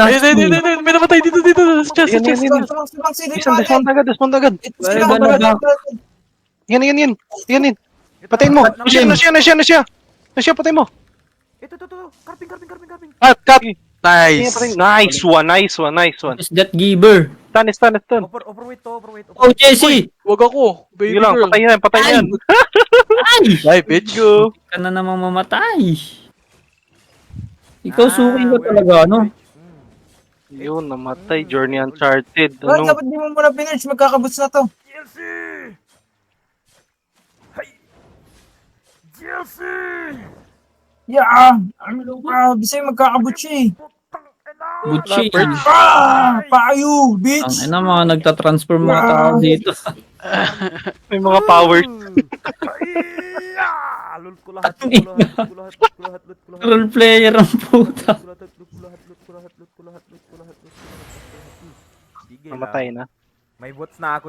Ayun, ayun, ayun, ayun, may namatay dito, dito. Chest, Yan, yan, chest. yan. Desmond agad, desmond agad. Yan, yan, yan. Yan, yan. Patayin mo. Na siya, patay mo. Ito. Carping. Cut. Nice. Nice one. What is that giver? Stun. Overweight to. Oh, Jesse! Wag ako. Baby Yun lang, girl. patay na yan. Ay! Bye, bitch. Go. Ka na namang mamatay. Ikaw suki ka talaga, ano? Yun, namatay. Journey Uncharted. Well, Ano? dapat di mo muna pinurge, magkakabuts na to. Yeah! Bisa yung magkakabuts siya eh. Butchi. Payo, bitch! Ang ina, mga nagtatransform mga tao dito. May mga powers. Loot ko lahat. Role player ang puta. Sige Namatay lang. na. May bots na ako